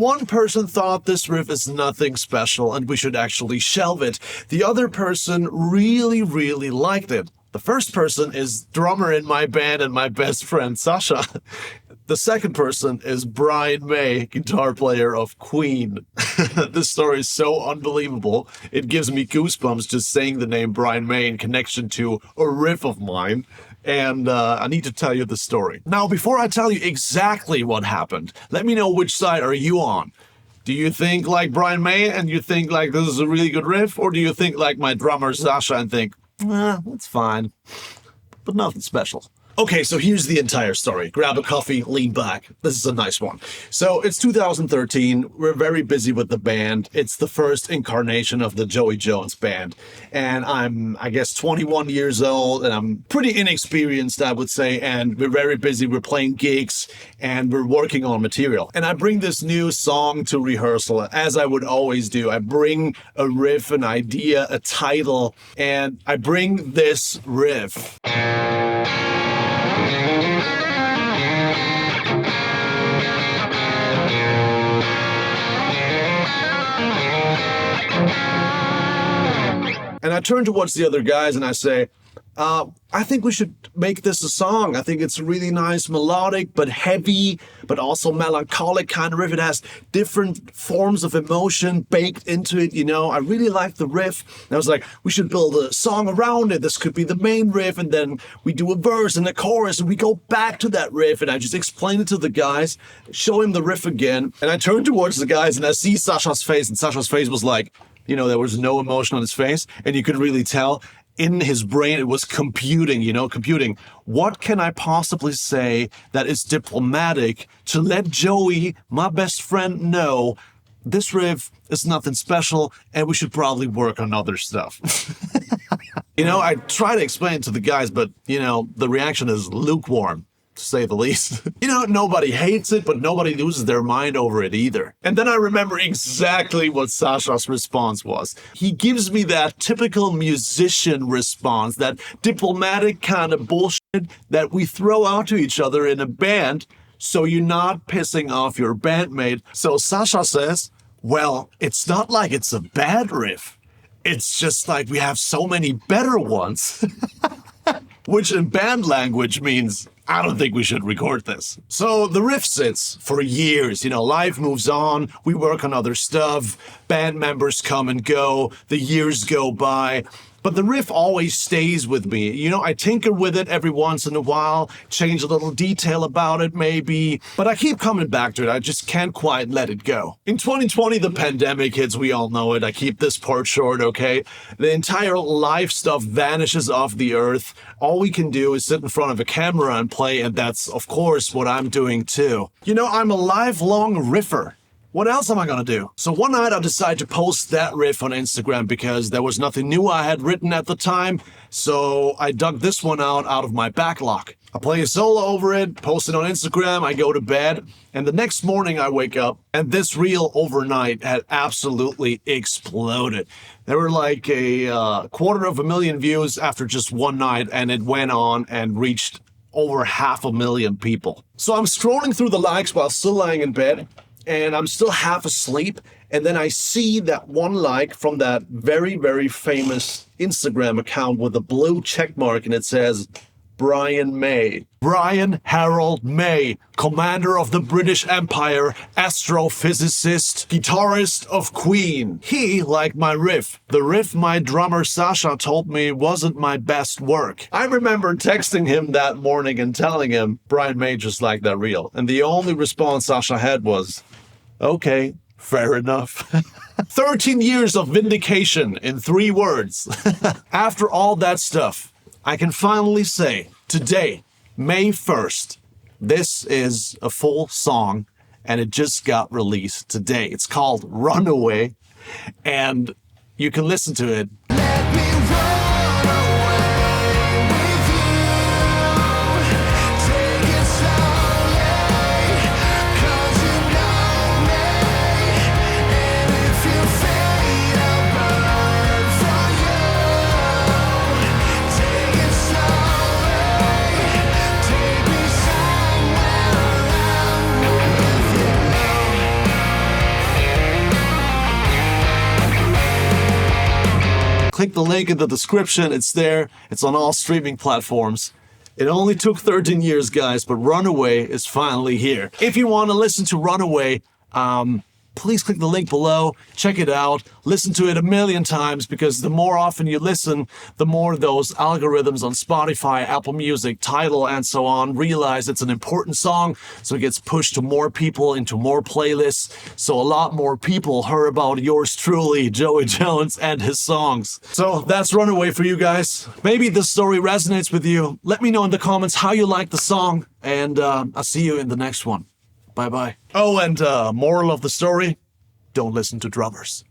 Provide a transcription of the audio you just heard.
one person thought this riff is nothing special and we should actually shelve it. The other person really, really liked it. The first person is drummer in my band and my best friend, Sasha. The second person is Brian May, guitar player of Queen. This story is so unbelievable. It gives me goosebumps just saying the name Brian May in connection to a riff of mine. And I need to tell you the story. Now, before I tell you exactly what happened, let me know which side are you on. Do you think like Brian May and you think like this is a really good riff? Or do you think like my drummer Sasha and think, that's fine, but nothing special? Okay, so here's the entire story. Grab a coffee, lean back. This is a nice one. So it's 2013. We're very busy with the band. It's the first incarnation of the Joey Jones band. And I'm, I guess, 21 years old, and I'm pretty inexperienced, I would say. And we're very busy. We're playing gigs, and we're working on material. And I bring this new song to rehearsal, as I would always do. I bring a riff, an idea, a title, and I bring this riff. And I turn towards the other guys and I say, I think we should make this a song. I think it's a really nice melodic, but heavy, but also melancholic kind of riff. It has different forms of emotion baked into it, you know. I really like the riff. And I was like, we should build a song around it. This could be the main riff, and then we do a verse and a chorus, and we go back to that riff. And I just explain it to the guys, show him the riff again. And I turn towards the guys and I see Sasha's face, and Sasha's face was like, you know, there was no emotion on his face, and you could really tell in his brain it was computing. What can I possibly say that is diplomatic to let Joey, my best friend, know this riff is nothing special and we should probably work on other stuff? You know, I try to explain it to the guys, but, you know, the reaction is lukewarm, to say the least. You know, nobody hates it, but nobody loses their mind over it either. And then I remember exactly what Sasha's response was. He gives me that typical musician response, that diplomatic kind of bullshit that we throw out to each other in a band so you're not pissing off your bandmate. So Sasha says, well, it's not like it's a bad riff. It's just like we have so many better ones. Which in band language means, I don't think we should record this. So the riff sits for years. You know, life moves on. We work on other stuff. Band members come and go. The years go by. But the riff always stays with me. You know, I tinker with it every once in a while, change a little detail about it maybe, but I keep coming back to it. I just can't quite let it go. In 2020, the pandemic hits. We all know it. I keep this part short, okay? The entire life stuff vanishes off the earth. All we can do is sit in front of a camera and play, and that's, of course, what I'm doing too. You know, I'm a lifelong riffer. What else am I gonna do? So one night I decided to post that riff on Instagram because there was nothing new I had written at the time. So I dug this one out of my backlog. I play a solo over it, post it on Instagram, I go to bed, and the next morning I wake up and this reel overnight had absolutely exploded. There were like a 250,000 views after just one night, and it went on and reached over 500,000 people. So I'm scrolling through the likes while still lying in bed, and I'm still half asleep, and then I see that one like from that very, very famous Instagram account with a blue check mark, and it says, Brian May. Brian Harold May, commander of the British Empire, astrophysicist, guitarist of Queen. He liked my riff. The riff my drummer Sasha told me wasn't my best work. I remember texting him that morning and telling him Brian May just liked that reel. And the only response Sasha had was, okay, fair enough. 13 years of vindication in 3 words. After all that stuff, I can finally say, today, May 1st, this is a full song, and it just got released today. It's called Runaway, and you can listen to it. Let me run away with you. Take it slowly, 'cause you know me. And if you fade, I'll burn for you. Take it slowly, take me somewhere I'm with you. Click the link in the description. It's there. It's on all streaming platforms. It only took 13 years, guys, but Runaway is finally here. If you want to listen to Runaway, please click the link below, check it out, listen to it a million times, because the more often you listen, the more those algorithms on Spotify, Apple Music, Tidal, and so on realize it's an important song, so it gets pushed to more people, into more playlists, so a lot more people heard about yours truly, Joey Jones, and his songs. So that's Runaway for you guys. Maybe this story resonates with you. Let me know in the comments how you like the song, and I'll see you in the next one. Bye-bye. Oh, and moral of the story, don't listen to drummers.